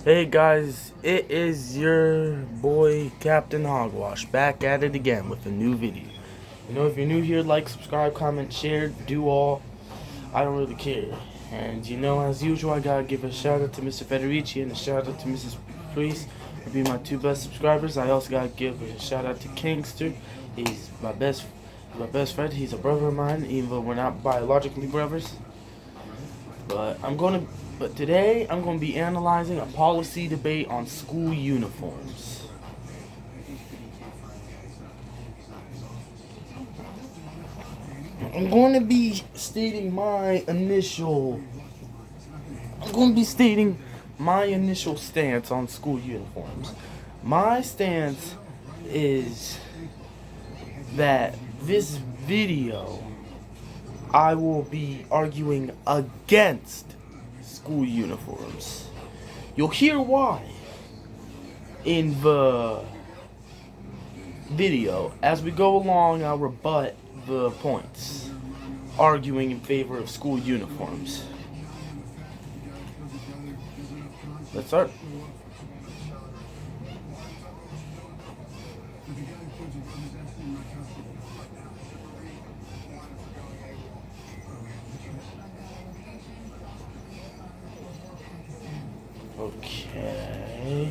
Hey guys, it is your boy Captain Hogwash back at it again with a new video. If you're new here, like, subscribe, comment, share, do all. I don't really care. And as usual, I gotta give a shout out to Mr. Federici and a shout out to Mrs. Priest for being my two best subscribers. I also gotta give a shout out to Kingster. He's my best friend. He's a brother of mine, even though we're not biologically brothers. But today I'm going to be analyzing a policy debate on school uniforms. I'm going to be stating my initial stance on school uniforms. My stance is that this video I will be arguing against school uniforms. You'll hear why in the video. As we go along, I'll rebut the points arguing in favor of school uniforms. Let's start. Okay.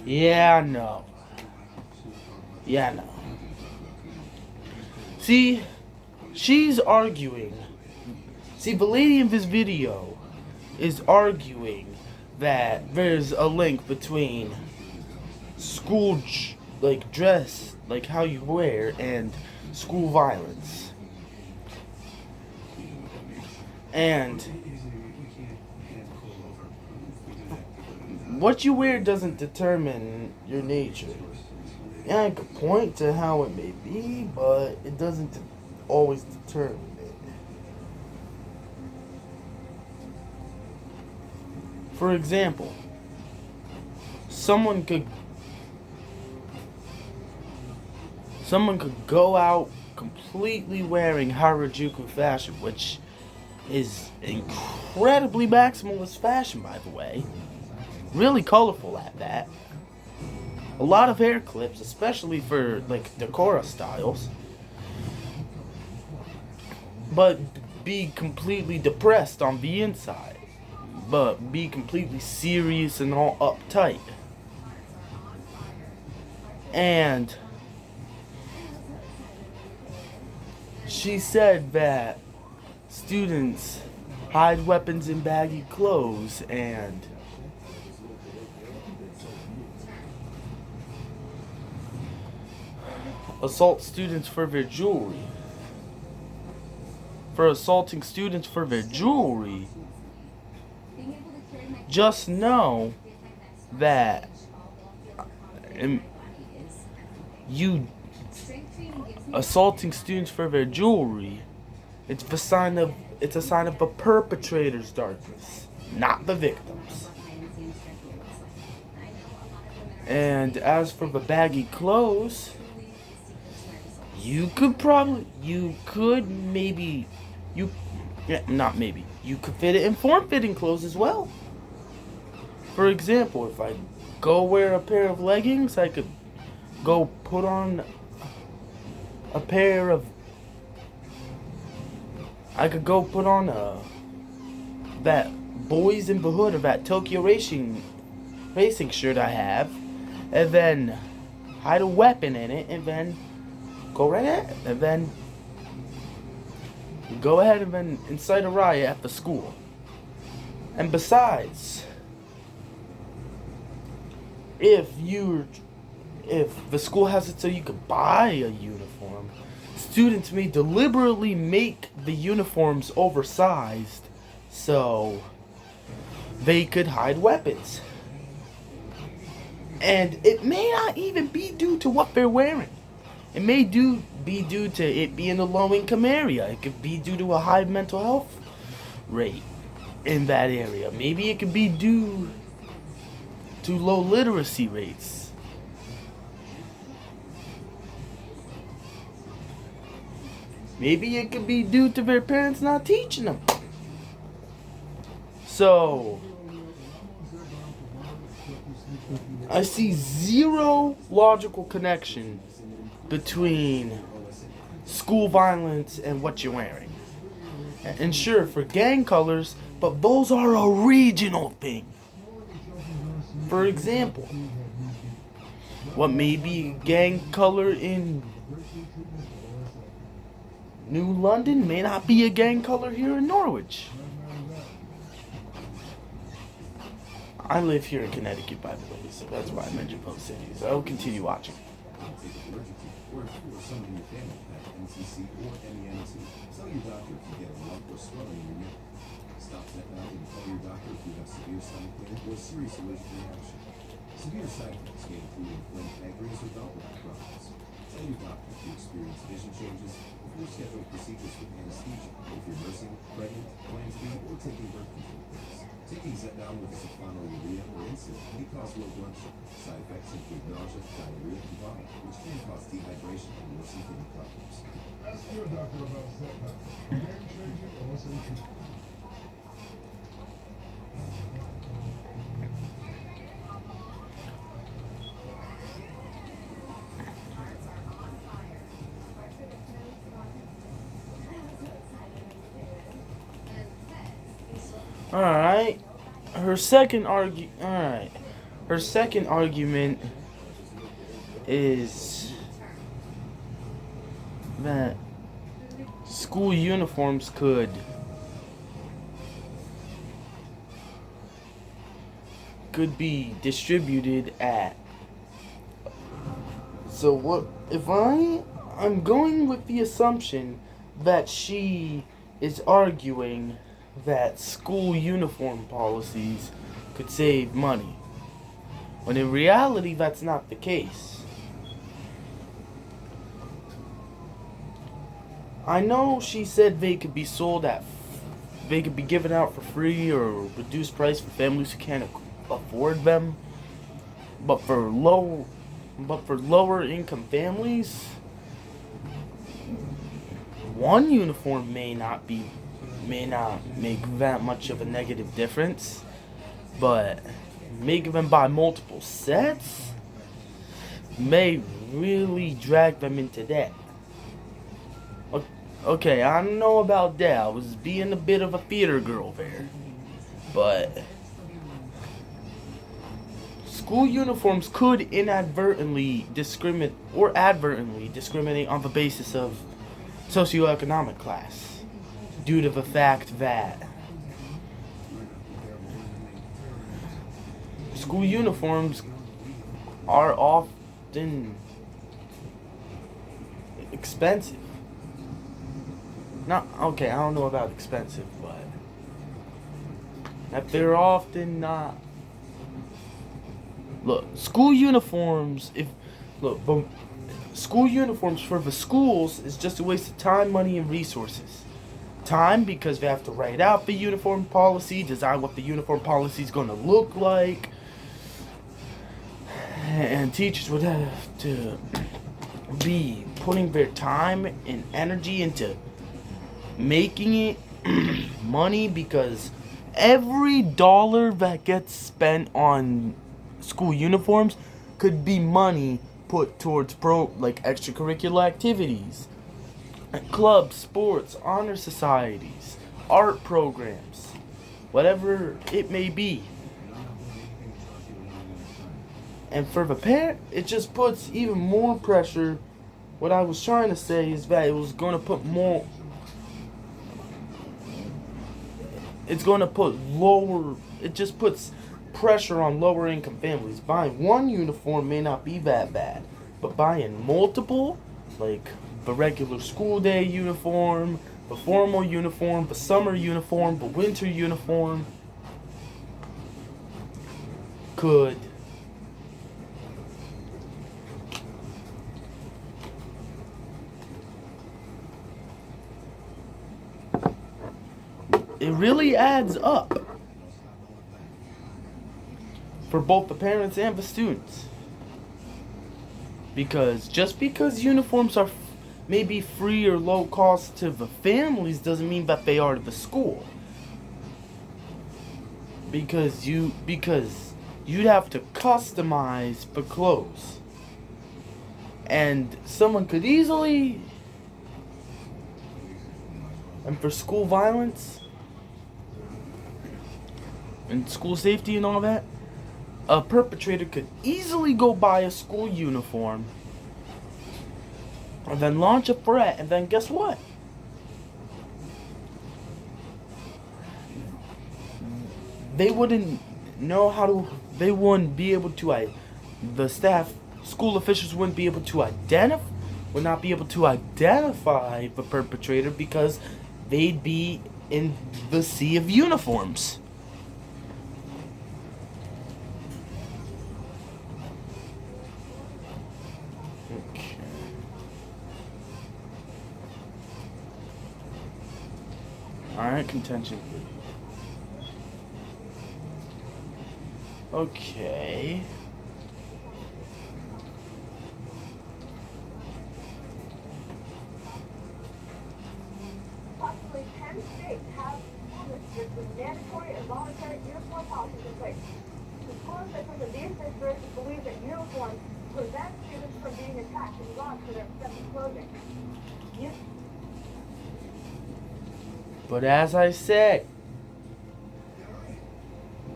Yeah, no. See, she's arguing. See, the lady in this video is arguing that there's a link between school, dress, like how you wear, and school violence. And what you wear doesn't determine your nature. Yeah, I could point to how it may be, but it doesn't always determine it. For example, someone could go out completely wearing Harajuku fashion, which is incredibly maximalist fashion, by the way. Really colorful at that. A lot of hair clips, especially for Decora styles. But be completely depressed on the inside. But be completely serious and all uptight. And she said that students hide weapons in baggy clothes and assault students for their jewelry. For assaulting students for their jewelry, just know that you assaulting students for their jewelry It's a sign of the perpetrator's darkness, not the victim's. And as for the baggy clothes, you could maybe, not maybe, you could fit it in form-fitting clothes as well. For example, if I go wear a pair of leggings, I could go put on a pair of, I could go put on that Boys in the Hood or that Tokyo racing shirt I have, and then hide a weapon in it, and then go right ahead, and then go ahead and then incite a riot at the school. And besides, if the school has it so you could buy a uniform, students may deliberately make the uniforms oversized so they could hide weapons. And it may not even be due to what they're wearing. It may be due to it being a low-income area. It could be due to a high mental health rate in that area. Maybe it could be due to low literacy rates. Maybe it could be due to their parents not teaching them. So, I see zero logical connection between school violence and what you're wearing. And sure, for gang colors, but those are a regional thing. For example, what may be gang color in New London may not be a gang color here in Norwich. I live here in Connecticut, by the way, so that's why I mentioned both cities. I will continue watching. Severe side effects may include inflamed pancreas or gallbladder problems. Tell your doctor if you experience vision changes before scheduling procedures with anesthesia, if you're nursing, pregnant, plan to be, or taking birth control pills. Taking Zepbound with sulfonylurea or insulin may cause low blood sugar. Side effects include nausea, diarrhea, and vomiting, which can cause dehydration and worsen kidney problems. Ask your doctor about Zepbound. Game-changing OSA treatment. Alright. Her second argument is that school uniforms could be distributed at. So what if I'm going with the assumption that she is arguing that school uniform policies could save money, when in reality that's not the case. I know she said they could be given out for free or reduced price for families who can't afford them, but for lower income families, one uniform may not make that much of a negative difference, but making them buy multiple sets may really drag them into debt. Okay, I don't know about that. I was being a bit of a theater girl there, but school uniforms could inadvertently discriminate or advertently discriminate on the basis of socioeconomic class, due to the fact that school uniforms are often expensive. I don't know about expensive, but that they're often not. School uniforms for the schools is just a waste of time, money, and resources. time because they have to write out the uniform policy, design what the uniform policy is going to look like, and teachers would have to be putting their time and energy into making it money, because every dollar that gets spent on school uniforms could be money put towards extracurricular activities, clubs, sports, honor societies, art programs, whatever it may be. And for the parent, it just puts even more pressure. What I was trying to say is that it was going to put more. It's going to put lower. It just puts pressure on lower income families. Buying one uniform may not be that bad, but buying multiple, like the regular school day uniform, the formal uniform, the summer uniform, the winter uniform, could it really adds up for both the parents and the students. Because just because uniforms are maybe free or low cost to the families doesn't mean that they are to the school. Because you'd have to customize the clothes. And someone could easily, and for school violence and school safety and all that, a perpetrator could easily go buy a school uniform and then launch a threat, and then guess what? They wouldn't know how to, they wouldn't be able to, the staff, school officials wouldn't be able to would not be able to identify the perpetrator because they'd be in the sea of uniforms. Okay. Alright, contention. Okay. Approximately 10 states have school districts with mandatory and voluntary uniform policies in place. The school officials in these districts believe that uniforms prevent students from being attacked and robbed for their accepted clothing. But as I said,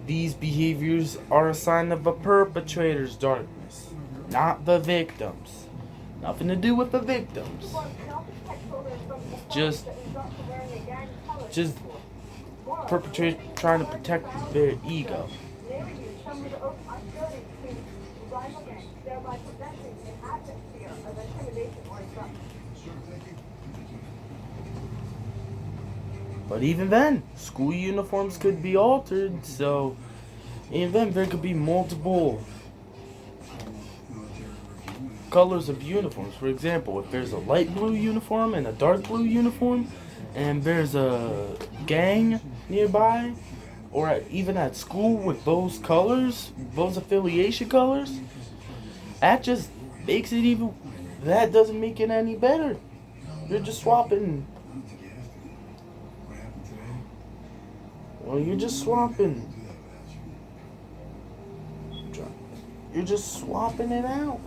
these behaviors are a sign of a perpetrator's darkness, not the victims. Nothing to do with the victims. Just perpetrator trying to protect their ego. But even then, school uniforms could be altered, so even then there could be multiple colors of uniforms. For example, if there's a light blue uniform and a dark blue uniform, and there's a gang nearby, or even at school with those colors, those affiliation colors, that just makes it even, that doesn't make it any better. You're just swapping. Well, you're just swapping. You're just swapping it out.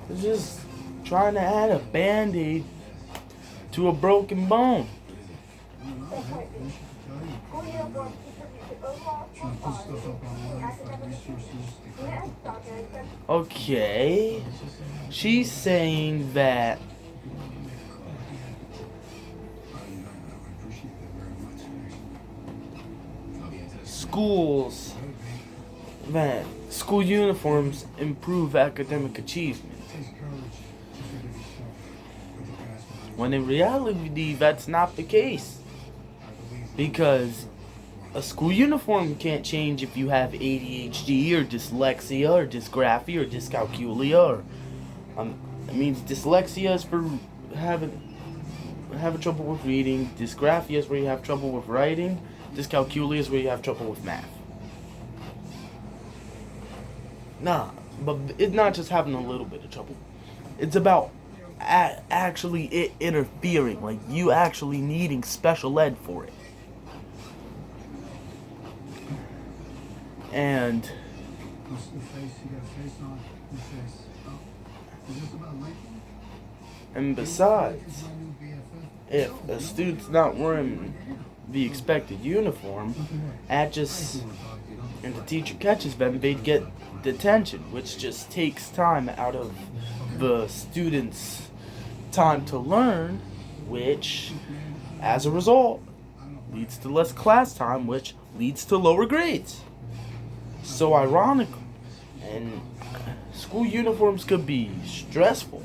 It's just trying to add a band-aid to a broken bone. Okay. She's saying that school uniforms improve academic achievement. When in reality, that's not the case. Because a school uniform can't change if you have ADHD or dyslexia or dysgraphia or dyscalculia. It means dyslexia is for having having trouble with reading. Dysgraphia is where you have trouble with writing. Dyscalculia is where you have trouble with math. Nah, but it's not just having a little bit of trouble. It's about actually it interfering, like you actually needing special ed for it. And What's the face? You got a face on your face. Oh, is this about Lincoln? besides, My new BFF. if a student's not wearing the expected uniform, and the teacher catches them, they'd get detention, which just takes time out of the student's time to learn, which, as a result, leads to less class time, which leads to lower grades. So ironic, and school uniforms could be stressful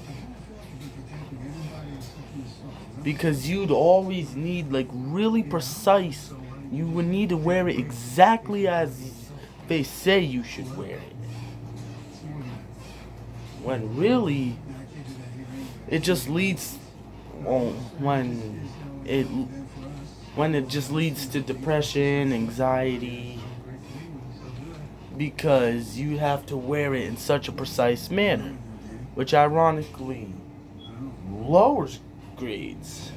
because you'd always need like really precise. You would need to wear it exactly as they say you should wear it. When really, it just leads when it just leads to depression, anxiety, because you have to wear it in such a precise manner, which ironically lowers grades.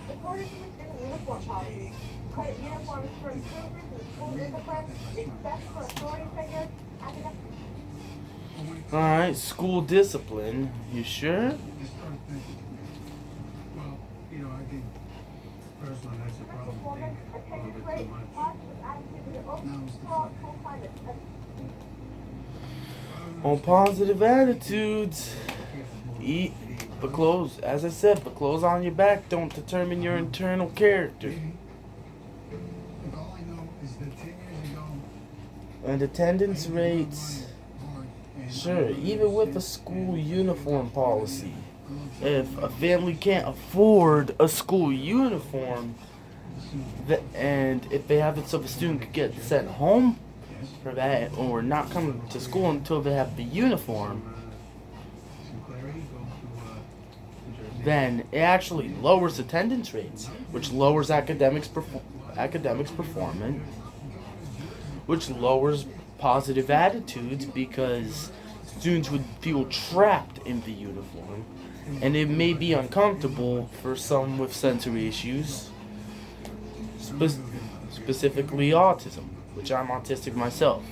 According to the student uniform policy, credit uniforms for improvements in school discipline, except for authority figures, academic. Alright, school discipline. You sure? Well, you know, I think personally that's a problem. Performance, A little attendance bit rate, too much. positive attitude to the overall school climate. On positive attitudes, eat the clothes. As I said, the clothes on your back don't determine your internal character. Look, all I know is that 10 years ago, And attendance rates, sure, even with a school uniform policy, if a family can't afford a school uniform, and if they have it so the student could get sent home for that, or not come to school until they have the uniform, then it actually lowers attendance rates, which lowers academics performance, which lowers positive attitudes because students would feel trapped in the uniform, and it may be uncomfortable for some with sensory issues, specifically autism, which I'm autistic myself.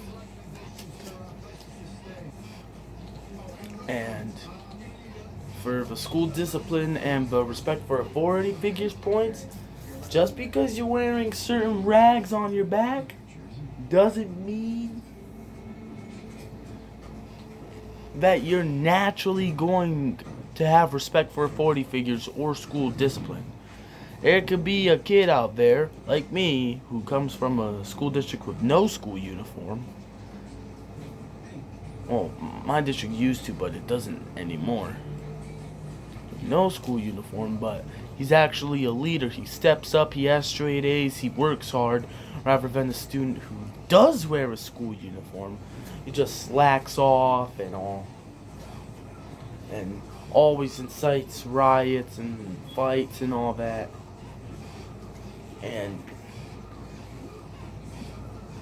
And for the school discipline and the respect for authority figures points, just because you're wearing certain rags on your back doesn't mean that you're naturally going to have respect for authority figures or school discipline. There could be a kid out there, like me, who comes from a school district with no school uniform. Well, my district used to, but it doesn't anymore. No school uniform, but he's actually a leader. He steps up, he has straight A's, he works hard, rather than a student who does wear a school uniform. He just slacks off and all, and always incites riots and fights and all that.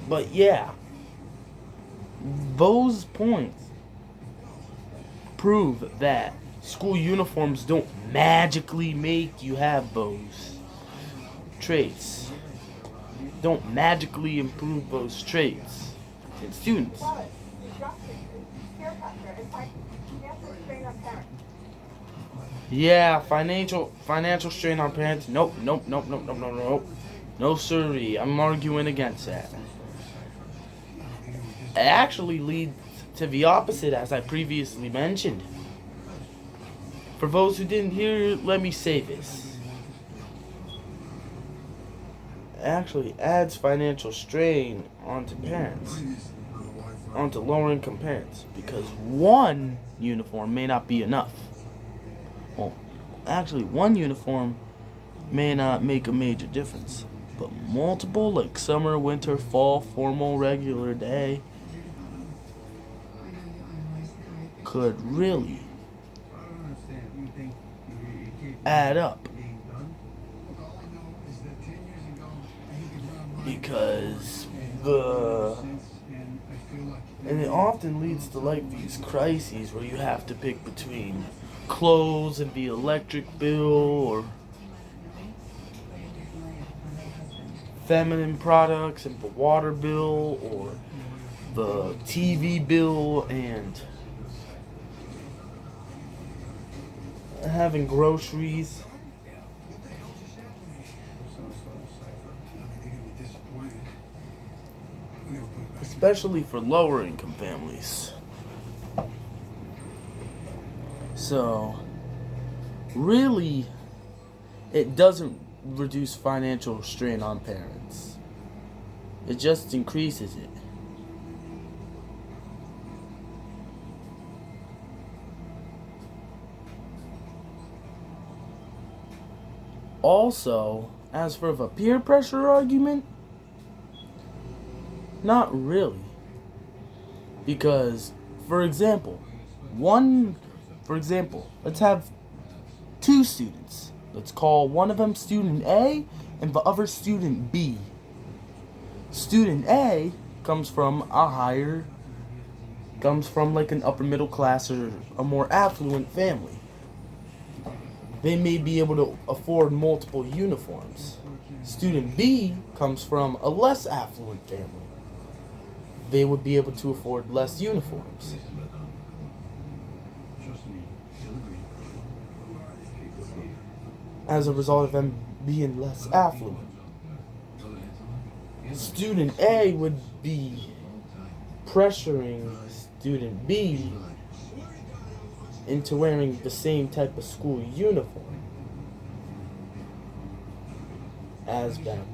But yeah, those points prove that school uniforms don't magically make you have those traits. Don't magically improve those traits in students. Quality, instruction, peer pressure, and financial strain on parents. Yeah, financial strain on parents. Nope. No sirree. I'm arguing against that. It actually leads to the opposite, as I previously mentioned. For those who didn't hear, let me say this. It actually adds financial strain onto parents, onto lower income parents, because one uniform may not be enough. Well, actually, one uniform may not make a major difference, but multiple, like summer, winter, fall, formal, regular day, could really add up. Being done. Look, all I know is that 10 years ago, I hit the ground running. Because And the since, and I feel like and it often leads to like these crises where you have to pick between clothes and the electric bill, or feminine products and the water bill, or the TV bill and having groceries. Especially for lower income families. So, really, it doesn't reduce financial strain on parents. It just increases it. Also, as for the peer pressure argument, not really. Because, for example, let's have two students. Let's call one of them student A and the other student B. Student A comes from like an upper middle class or a more affluent family. They may be able to afford multiple uniforms. Student B comes from a less affluent family. They would be able to afford less uniforms. As a result of them being less affluent. Student A would be pressuring student B into wearing the same type of school uniform as them,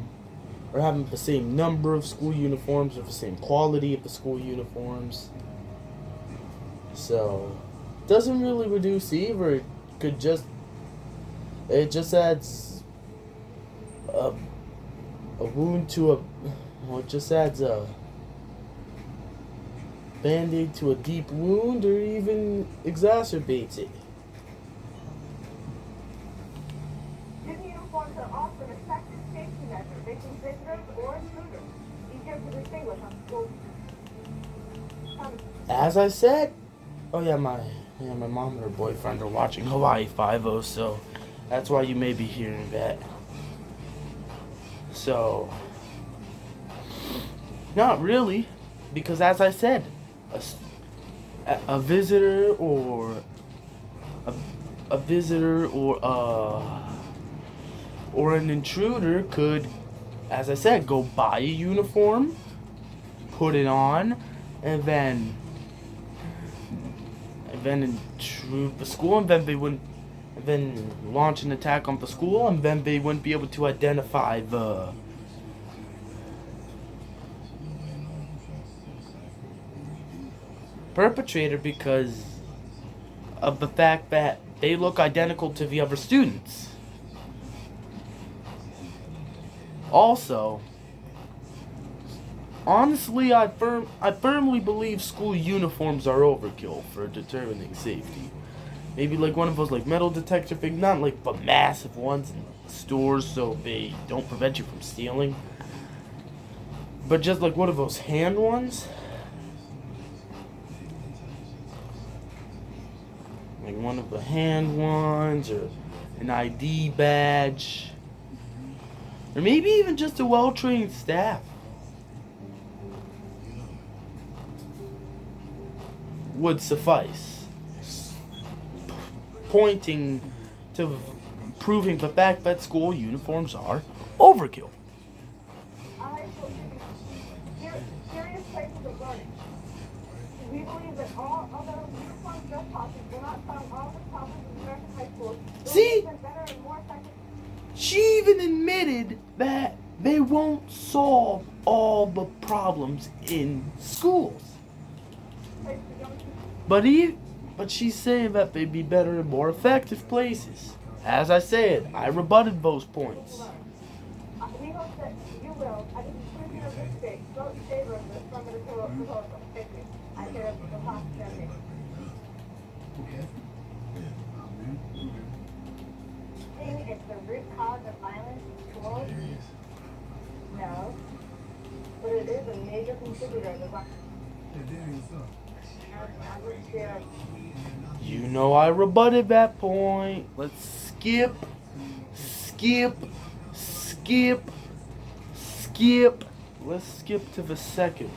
or having the same number of school uniforms or the same quality of the school uniforms. So, doesn't really reduce either. It just adds a wound to it just adds a band-aid to a deep wound, or even exacerbates it. Student uniforms are often an effective safety measure, making visitors or intruders easier to distinguish on school. As I said, my mom and her boyfriend are watching Hawaii Five-0, so that's why you may be hearing that. So, not really, because as I said, a visitor or an intruder could, as I said, go buy a uniform, put it on, and then intrude the school, and then launch an attack on the school, and then they wouldn't be able to identify the perpetrator because of the fact that they look identical to the other students. Also, honestly, I firmly believe school uniforms are overkill for determining safety. Maybe like one of those like metal detector things, not like the massive ones in stores so they don't prevent you from stealing, but just like one of those hand ones. Like one of the hand ones, or an ID badge, or maybe even just a well-trained staff would suffice, pointing to proving the fact that school uniforms are overkill. I will give you serious places of learning. We believe that all other uniform dress policies will not solve all the problems in American high schools. See? Better and more effective. She even admitted that they won't solve all the problems in schools. But she's saying that they'd be better and more effective places. As I said, I rebutted those points. We hope that you will, at the conclusion of this debate, vote in favor of the affirmative proposal. Thank you. I care of the possibility. Okay. No. But it is a major contributor to the virus. Yeah, there you go. I would share. You know I rebutted that point. Let's skip. Let's skip to the second.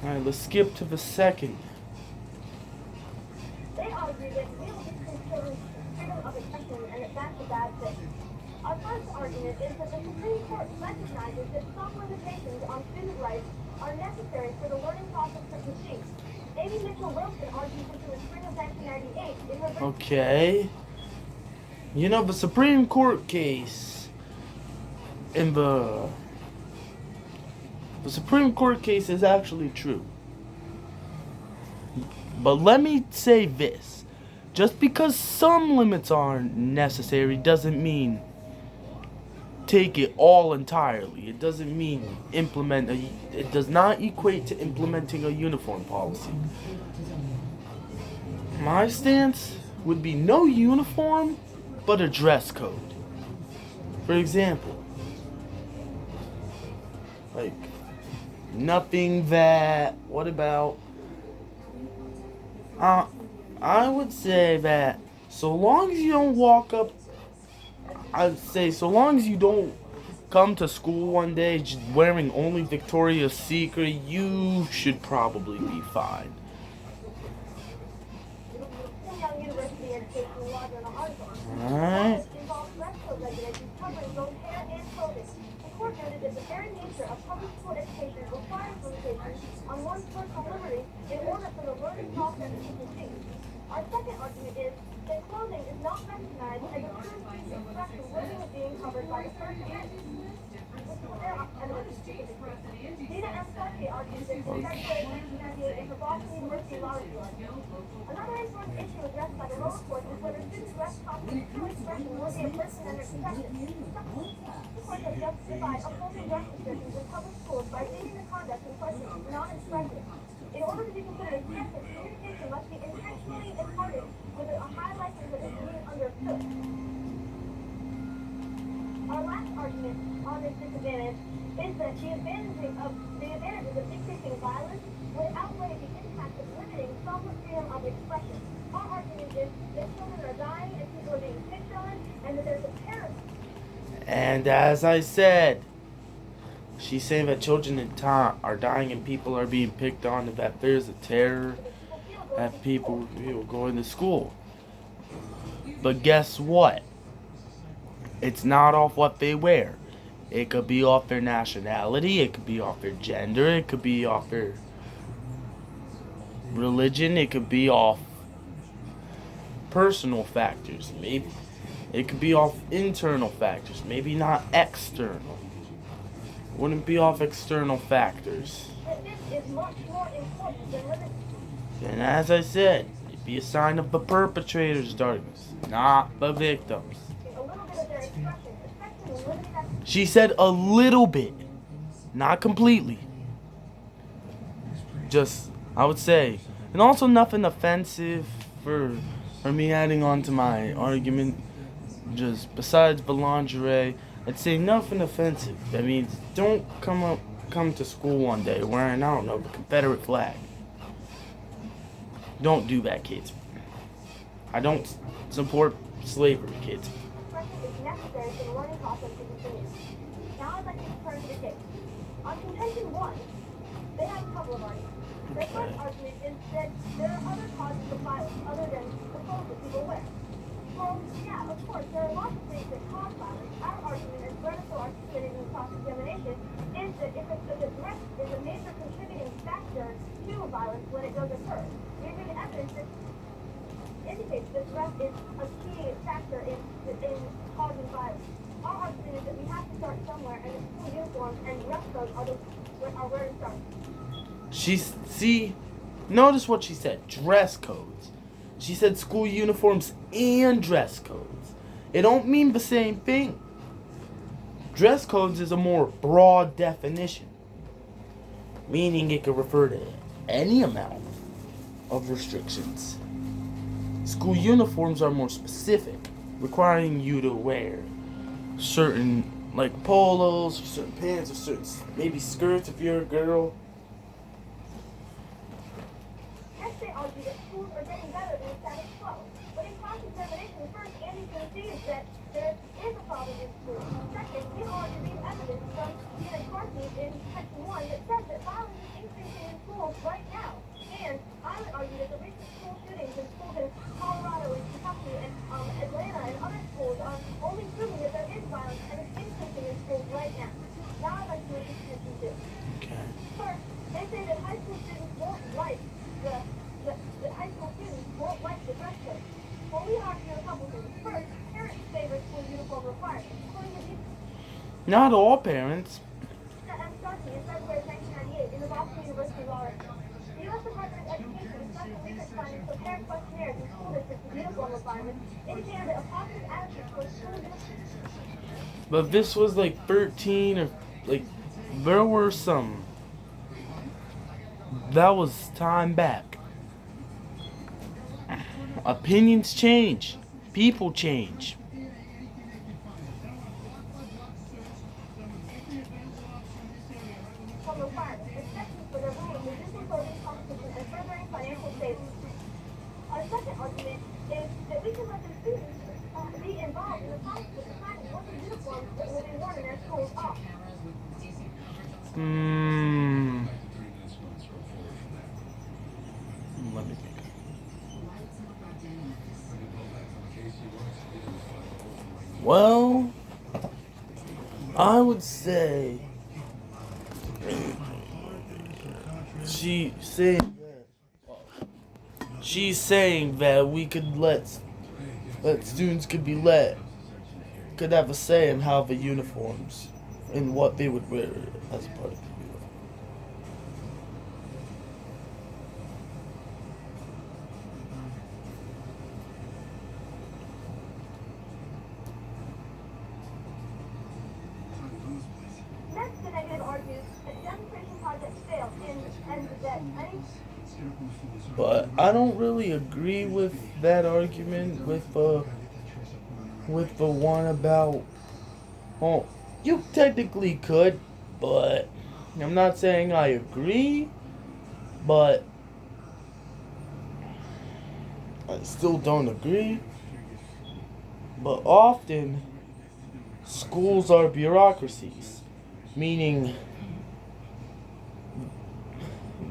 Alright, let's skip to the second. They argue that we will consider freedom of expression and that that's a bad thing. Our first argument is that the Supreme Court recognizes that some limitations on student rights are necessary for the learning process of machines. Amy Mitchell Wilson argues this in the spring of 1998 in her Okay. You know, the Supreme Court case in the Supreme Court case is actually true. But let me say this. Just because some limits are necessary doesn't mean take it all entirely. It doesn't mean it does not equate to implementing a uniform policy. My stance would be no uniform, but a dress code. For example, like, nothing that, what about, I would say that so long as you don't walk up, I'd say so long as you don't come to school one day just wearing only Victoria's Secret, you should probably be fine. Young University Education Law Journal article. Alright. Involves dress code regulations covering both hair and clothing. The court noted that the very nature of public school education requires limitations on one's personal liberty in order for the learning process to proceed. Our second argument is that clothing is not recognized as a true piece of expression worthy of being covered by the First Amendment. Dina M. Sarkey argues that in February 1998 in her Boston University Law Review. Another important issue addressed by the lower court is whether students' dress constitutes true expression worthy of First Amendment protection. The court has justified upholding dress restrictions in public schools by deeming the conduct in question non-expressive. In order to be considered expressive, communication must be intentionally imparted with a high likelihood of being understood. Our last argument on this disadvantage is that the advantages of decreasing violence would outweigh the impact of limiting some freedom of expression. Our argument is that children are dying and people are being picked on, and that there's a paradox. And as I said, she's saying that children are dying and people are being picked on, and that there's a terror that people going to school. But guess what? It's not off what they wear. It could be off their nationality, it could be off their gender, it could be off their religion, it could be off personal factors, maybe. It could be off internal factors, maybe not external. It wouldn't be off external factors. This is much more important than limiting. And as I said, it'd be a sign of the perpetrator's darkness, not the victims. A little bit of their expression, especially when limiting that. She said a little bit, not completely. Just, I would say, and also nothing offensive for me adding on to my argument. Just besides the lingerie, I'd say nothing offensive. That means don't come to school one day wearing, I don't know, the Confederate flag. Don't do that, kids. I don't support slavery, kids. Expression is necessary for the learning process to continue. Now I'd like to turn to the case. On contention 1, they have a couple of arguments. Their first argument is that there are other causes of violence other than the clothes that people wear. Well, yeah, of course, there are lots of things that cause violence. Our argument, as Bernice articulated in the cross-examination, is that if the dress is a major contributing factor to violence when it does occur, we read evidence that indicates that dress is a key factor in causing violence. Our argument is that we have to start somewhere, and the school uniforms and dress codes are where to start. Notice what she said, dress codes. She said school uniforms and dress codes. It don't mean the same thing. Dress codes is a more broad definition, meaning it could refer to any amount of restrictions. School uniforms are more specific, requiring you to wear certain like polos, or certain pants, or certain maybe skirts if you're a girl. Next, they argue that schools are getting better than the status quo. But in cross-examination, first, Andy concedes that there is a problem in schools. Second, he argued evidence from Tina Cartney in Section 1 that says that violence is increasing in schools right now. And I would argue that the recent school shootings in schools in Colorado and Kentucky and Atlanta and other schools are only proving that there is violence and it's increasing in schools right now. Now I'd like to move to Section 2. Okay. First, they say that high school students won't like the high school students won't like the dress code. Well, we argue a couple things. First, parents favor school uniform requirements. According to the Not all parents. starting in February 1998 in the Boston University Law Review. The U.S. Department of Education and special research findings compared questionnaires in school districts with uniform requirements, indicating that a positive attitude towards school uniform. But this was like 13 or like there were some. That was time back. Opinions change. People change. Requirements, exceptions for their rule of reducing clothing competition and furthering financial savings. Our second argument is that we can let the students be involved in the process of deciding what the uniforms that will be worn in their schools are. Let me think. Well, I would say she's saying that we could let students could have a say in how the uniforms and what they would wear as a part of the uniform. Next, the negative argues that the demonstration project failed and that any But I don't really agree with that argument with the one about, well, you technically could, but I'm not saying I agree, but I still don't agree. But often schools are bureaucracies, meaning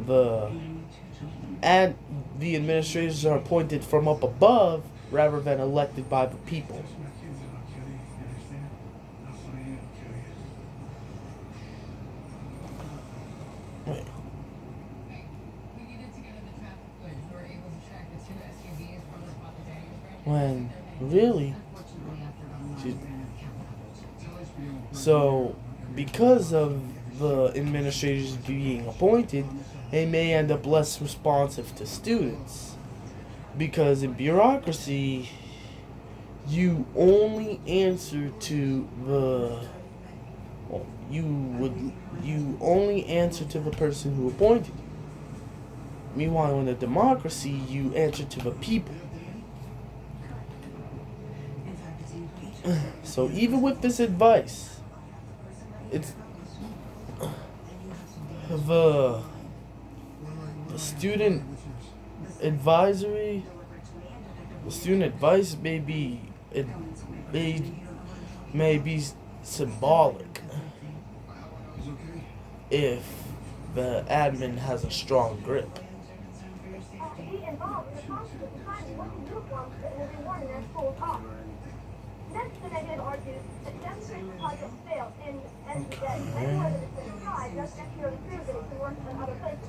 the administrators are appointed from up above rather than elected by the people. Wait. When really, so because of the administrators being appointed, they may end up less responsive to students. Because in bureaucracy, you only answer to you only answer to the person who appointed you. Meanwhile, in a democracy, you answer to the people. So even with this advice, it's the student advisory, the student advice may be symbolic if the admin has a strong grip. be involved in the process of deciding what the uniforms that will be worn in their schools are. Next, the negative argues that the demonstration project failed and that anywhere that it's been tried doesn't necessarily prove that it can work in other places.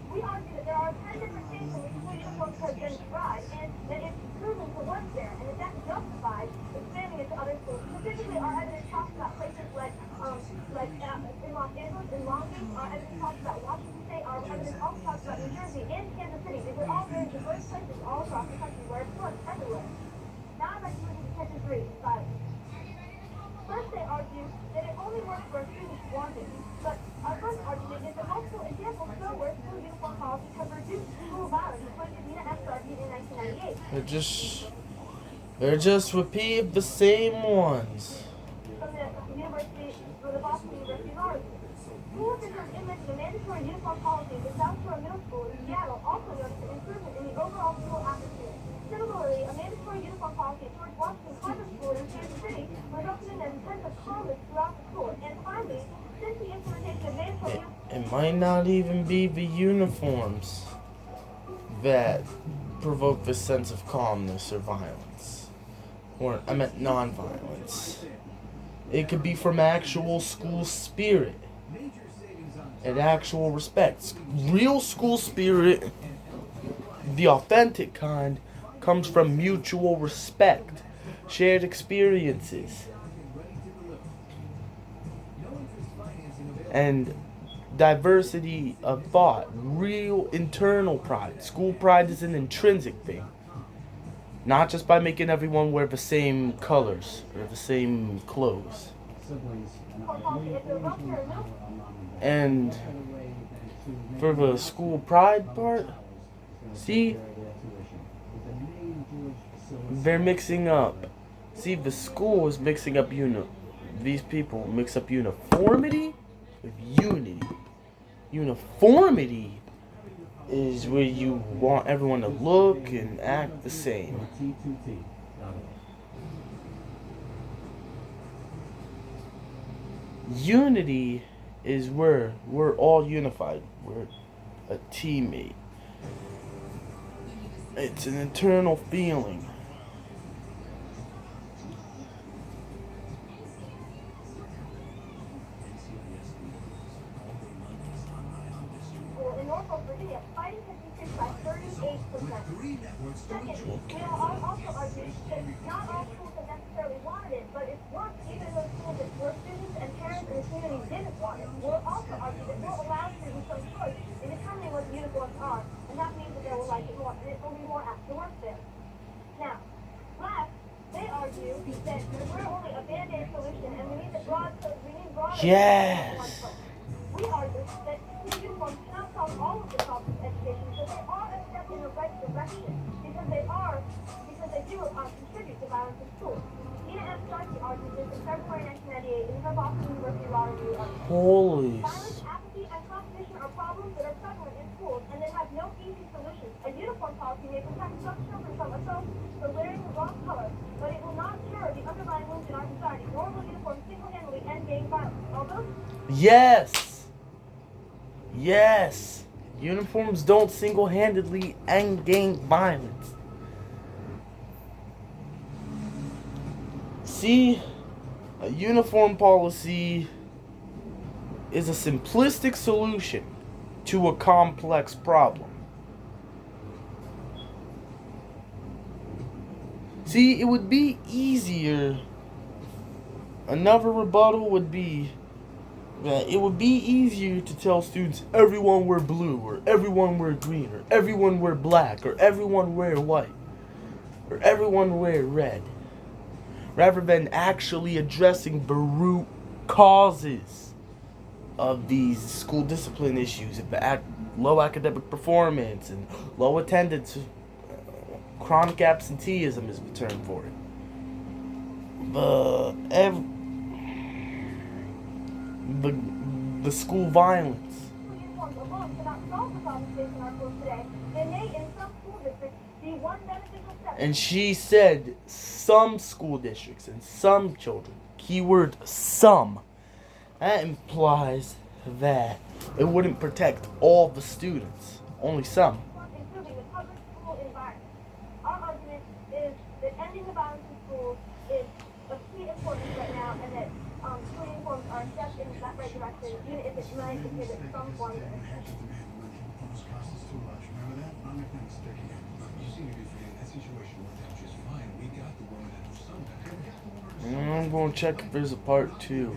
We argue that there are 10 different states in which school uniforms have been tried and that it's proven to work there and that justifies expanding it to other schools. Specifically, our evidence talks about places like in Los Angeles, in Long Beach. Our evidence talks about Washington State. Our evidence also talks about New Jersey and Kansas City. These are all very diverse places all across the country where it's worked everywhere. Now I'd like to move to Section 3, violence. First, they argue that it only works where students want it. But our first argument is that multiple examples show where school uniform policies have reduced school violence, according to Nina F. Darby in 1998. They're just repeat the same ones. From the University a mandatory uniform policy in the South Shore Middle School in Seattle also noticed an improvement in the overall school atmosphere. Similarly, a mandatory uniform policy towards Washington Private School in Kansas City resulted in a sense of calmness throughout the school. And finally, since the implementation of mandatory It might not even be the uniforms that provoke this sense of calmness or violence. Or, I meant non-violence. It could be from actual school spirit and actual respect. Real school spirit, the authentic kind, comes from mutual respect, shared experiences, and diversity of thought, real internal pride. School pride is an intrinsic thing. Not just by making everyone wear the same colors or the same clothes. And for the school pride part, see, they're mixing up. See, the school is mixing up these people mix up uniformity with unity. Uniformity is where you want everyone to look and act the same. Unity is where we're all unified. We're a teammate. It's an internal feeling. In Norfolk, Virginia, fighting has increased by 38%. Second, we also argue that not all schools have necessarily wanted it, but it's worked even in those schools where students and parents and the community didn't want it. We'll also argue that we'll allow students some choice in determining what the uniforms are, and that means that they will like it more, and it will be more apt to work there. Now, last, they argue that we're only a band-aid solution, and we need broad Yes. We argue that school uniforms cannot solve all of the problems of education, but they are a step in the right direction because they do contribute to violence in schools. Ina M. Starkey argued this in February 1998 in her Boston University Law Review article. Holy. Violence, apathy, and competition are problems that are prevalent in schools, and they have no easy solutions. A uniform policy may protect some children from assault for wearing the wrong color, but it will not cure the underlying wounds in our society, nor will uniforms single-handedly end gang violence. Although Yes. Uniforms don't single-handedly end gang violence. See, a uniform policy is a simplistic solution to a complex problem. See, it would be easier. Another rebuttal would be that it would be easier to tell students everyone wear blue, or everyone wear green, or everyone wear black, or everyone wear white, or everyone wear red, rather than actually addressing the root causes of these school discipline issues, low academic performance and low attendance. Chronic absenteeism is the term for it. The school violence. Uniforms alone cannot solve the problems facing our schools today. They may, in some school districts, be one beneficial step. And she said some school districts and some children. Keyword some. That implies that it wouldn't protect all the students, only some. Improving the public school environment. Our argument is that ending the violence in schools is of key importance right now, and that school uniforms are a step in that right direction, even if it might inhibit some forms of education. I'm going to check if there's a part 2.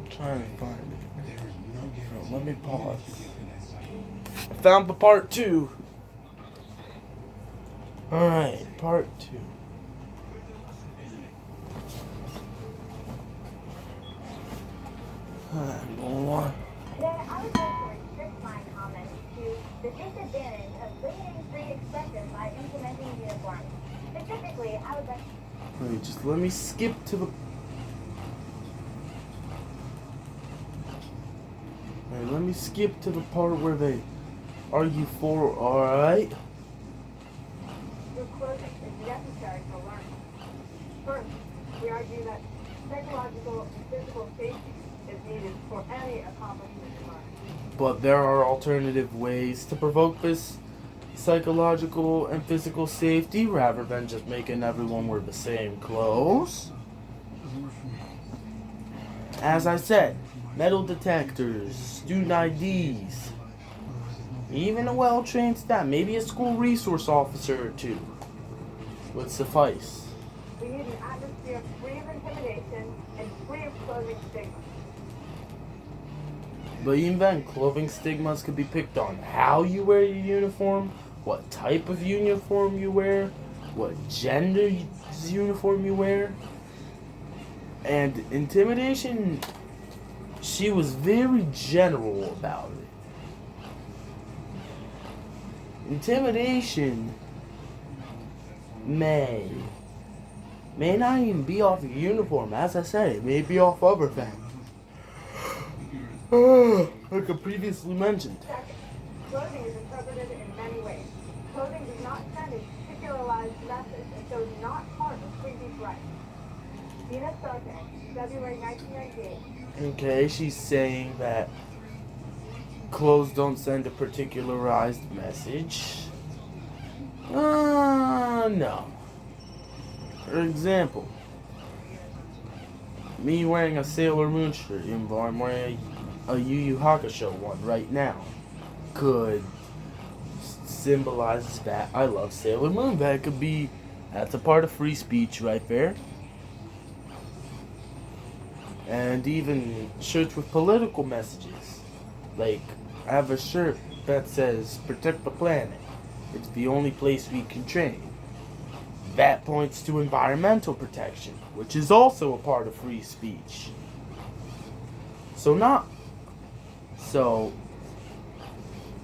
Trying to find it. Let me pause. I found the part 2. Alright, part 2. More. Today, I would like to restrict my comments to the disadvantage of limiting free expression by implementing uniforms. Specifically, I would like Wait, just let me skip to the. Wait, let me skip to the part where they argue for. All right. your clothing is necessary for learning. First, we argue that psychological and physical safety is needed for any accomplishment in learning. But there are alternative ways to provoke this psychological and physical safety rather than just making everyone wear the same clothes. Doesn't work for me. As I said, metal detectors, student IDs, even a well-trained staff, maybe a school resource officer or two would suffice. We need an atmosphere free of intimidation and free of clothing stigma. But even then, clothing stigmas could be picked on how you wear your uniform, what type of uniform you wear, what gender's uniform you wear. And intimidation, she was very general about it. Intimidation may not even be off your uniform. As I said, it may be off other things. Like I previously mentioned. Second, clothing is interpreted in many ways. Clothing does not send a particularized message, and so is not part of free speech rights. Dina Sarte, February 1998. Okay, she's saying that clothes don't send a particularized message. No. For example, me wearing a Sailor Moon shirt, even though I'm wearing a Yu Yu Hakusho one right now, could symbolize that I love Sailor Moon. That's a part of free speech right there. And even shirts with political messages. Like, I have a shirt that says, protect the planet. It's the only place we can train. That points to environmental protection, which is also a part of free speech. So,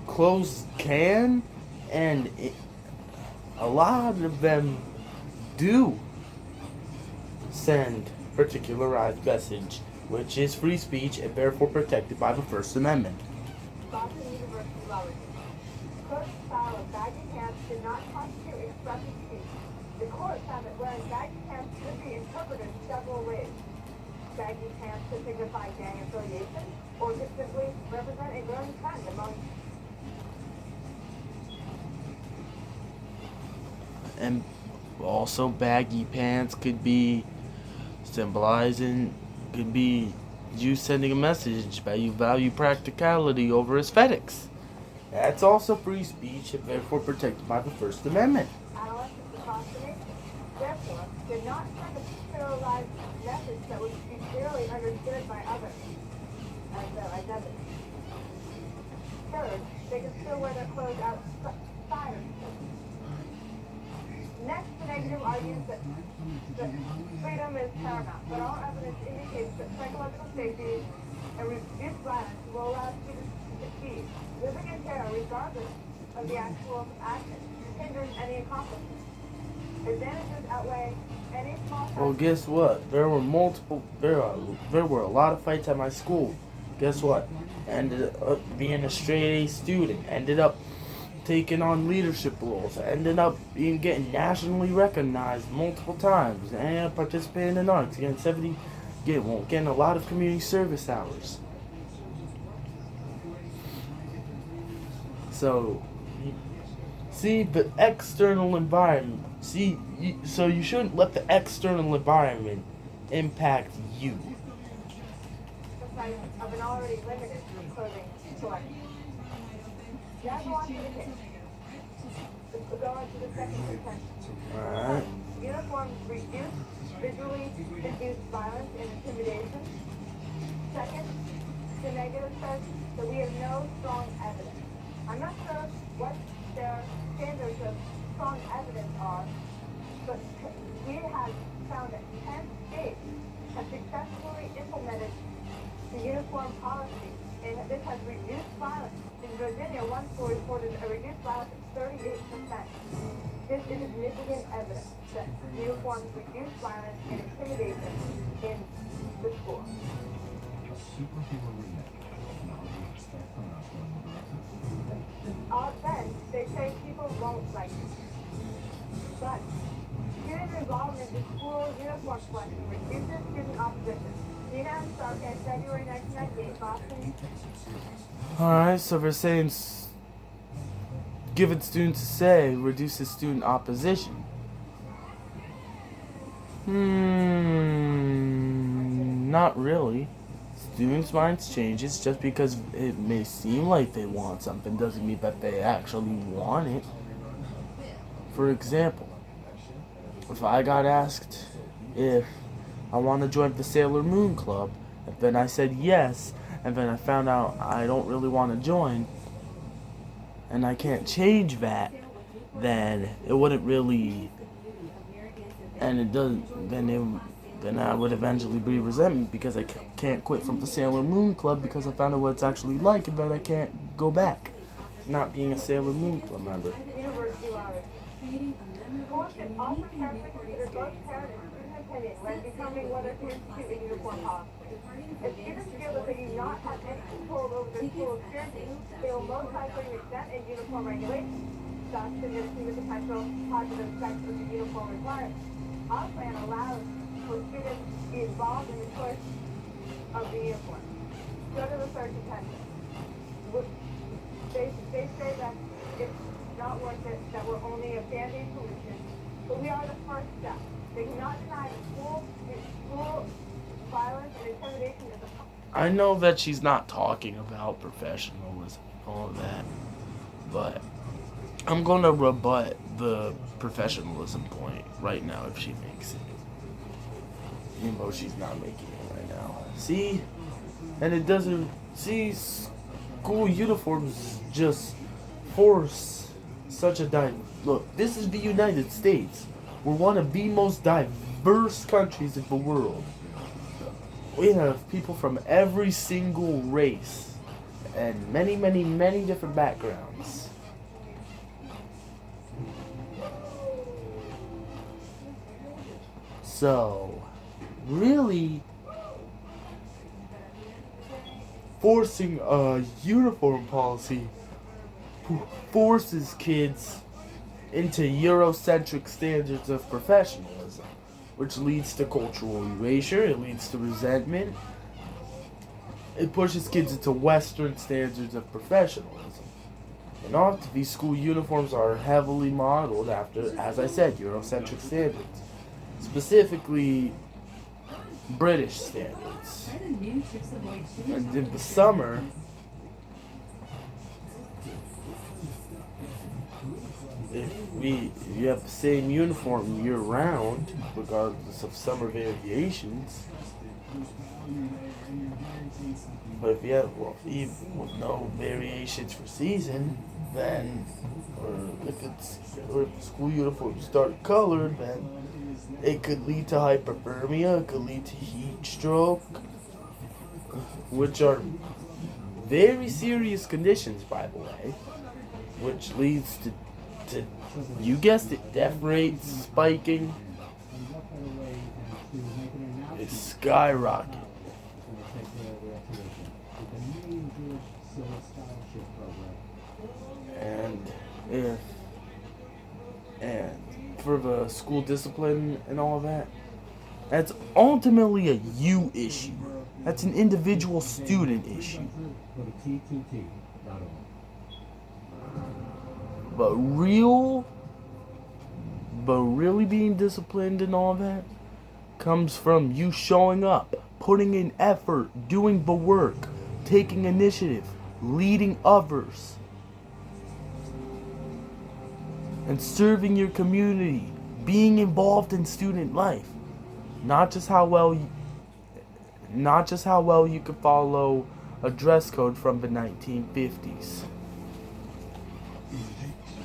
clothes can, and a lot of them do send particularized message, which is free speech and therefore protected by the First Amendment. Boston University Law Review. Clothing style of baggy pants did not constitute expressive speech. The court found that wearing baggy pants could be interpreted several ways. Baggy pants could signify gang affiliation, or could simply represent a growing trend among And also baggy pants could be you sending a message that you value practicality over aesthetics. That's also free speech and therefore protected by the First Amendment. adolescents across the nation. Therefore, did not send a particularized message that would be clearly understood by others as their identity. Third, they can still wear their clothes outside of school. Next, the negative argues that freedom is paramount, but all evidence indicates that psychological safety and reduced violence will allow students to succeed. Living in terror, regardless of the actual action, hinders any accomplishment. Advantages outweigh any small. Well, guess what? There were a lot of fights at my school. Guess what? Ended up being a straight A student. Ended up taking on leadership roles. Ended up getting nationally recognized multiple times. And participating in arts. Getting a lot of community service hours. So, see the external environment. So you shouldn't let the external environment impact you. Of an already limited clothing selection. Now go on to the case. Let's go on to the second contention. Alright. Uniforms reduce visually induced violence and intimidation. Second, the negative says that we have no strong evidence. I'm not sure what their standards of strong evidence are, but we have found that 10 states have successfully implemented the Uniform reported a reduced violence of 38%. This is significant evidence that uniforms reduce violence and intimidation in the school. A superhero remake. Now what do you expect from us when we grow up? Then they say people won't like it. But student involvement in school uniform selection reduces student opposition. Nina and Stark in February 1998, Boston. Alright, so we're saying giving students a say reduces student opposition. Not really. Students' minds changes just because it may seem like they want something doesn't mean that they actually want it. For example, if I got asked if I want to join the Sailor Moon Club, and then I said yes, and then I found out I don't really want to join, and I can't change that, then it wouldn't really, and it doesn't, then I would eventually be resentment because I can't quit from the Sailor Moon Club because I found out what it's actually like, and then I can't go back, not being a Sailor Moon Club member. University lives. Schools can also carefully consider both parent and student opinion when determining whether to institute a uniform policy. If students feel that they do not have any control over their school experiences, they will most likely resent a uniform regulation, thus diminishing the potential positive effects of the uniform requirement. Our plan allows for students to be involved in the choice of the uniform. Go to the third contention. They say that it's not worth it, that we're only a band-aid solution, but we are the first step. They cannot deny that school violence and intimidation is a... I know that she's not talking about professionalism and all of that, but I'm going to rebut the professionalism point right now if she makes it. Even though she's not making it right now. See? And it doesn't... See, school uniforms just force such a Look, this is the United States. We're one of the most diverse countries in the world. We have people from every single race and many, many, many different backgrounds. So, really, forcing a uniform policy forces kids into Eurocentric standards of professionalism, which leads to cultural erasure, it leads to resentment, it pushes kids into Western standards of professionalism. And often these school uniforms are heavily modeled after, as I said, Eurocentric standards, specifically British standards. And in the summer, if you have the same uniform year round, regardless of summer variations, but if you have, even with no variations for season, then, or if the school uniform is dark colored, then it could lead to hypothermia, it could lead to heat stroke, which are very serious conditions, by the way, which leads to you guessed it, death rates spiking. It's skyrocket. And for the school discipline and all that, that's ultimately a you issue. That's an individual student issue. But really being disciplined and all that comes from you showing up, putting in effort, doing the work, taking initiative, leading others, and serving your community, being involved in student life. Not just how well you could follow a dress code from the 1950s.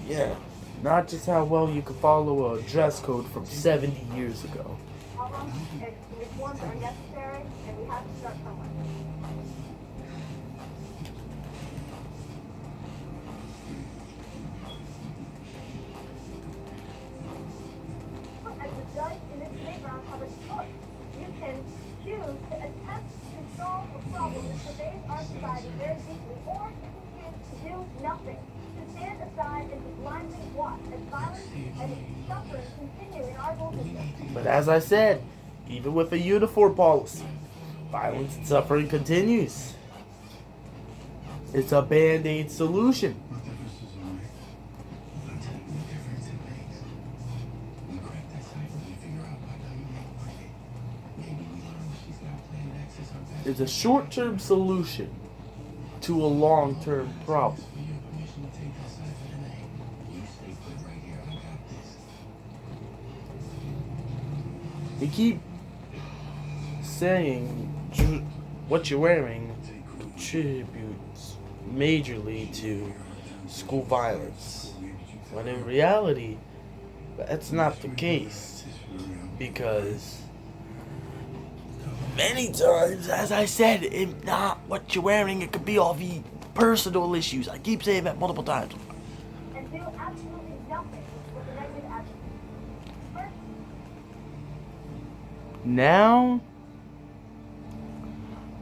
Yeah, not just how well you could follow a dress code from 70 years ago. Reforms are necessary, and we have to start somewhere. and suffering continue in our school system. But as I said, even with a uniform policy, violence and suffering continues. It's a band-aid solution. What difference does it make? I'll tell you what difference it makes. We crack that cipher, we figure out why Diane ain't like it. Maybe we learn what she's got planned to access our best. It's a short-term solution to a long-term problem. For your permission to take that cipher tonight. You stay put right here, I got this. You keep saying what you're wearing contributes majorly to school violence, when in reality, that's not the case, because many times, as I said, it's not what you're wearing, it could be all the personal issues. I keep saying that multiple times. And do absolutely nothing with the negative action. First, Now,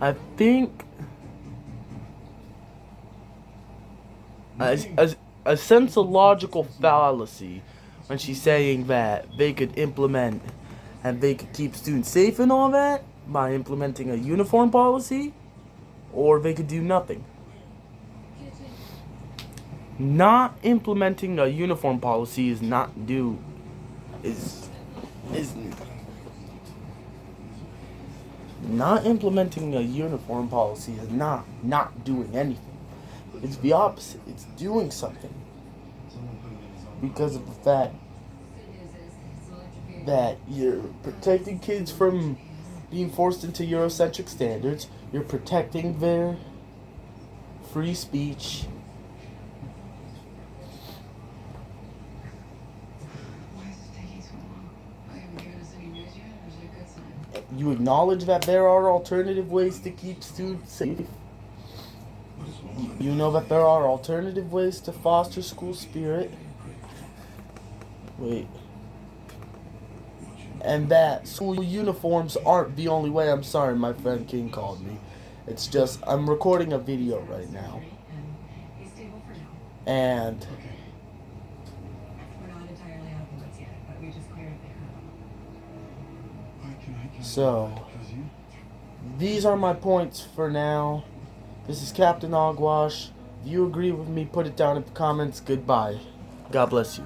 I think a sense of logical fallacy when she's saying that they could implement and they could keep students safe and all that by implementing a uniform policy, or they could do nothing. Not implementing a uniform policy is not not implementing a uniform policy is not doing anything. It's the opposite. It's doing something. Because of the fact that you're protecting kids from being forced into Eurocentric standards, you're protecting their free speech. Why is it taking so long? I haven't given us any news yet, or is it a good sign? You acknowledge that there are alternative ways to keep students safe. You know that there are alternative ways to foster school spirit. Wait. And that school uniforms aren't the only way. I'm sorry, my friend King called me. It's just, I'm recording a video right now. He's stable for now. And We're not entirely out of the woods yet, but we just cleared it there. Why can I just So, because you? these are my points for now. This is Captain Ogwash. If you agree with me, put it down in the comments. Goodbye. God bless you.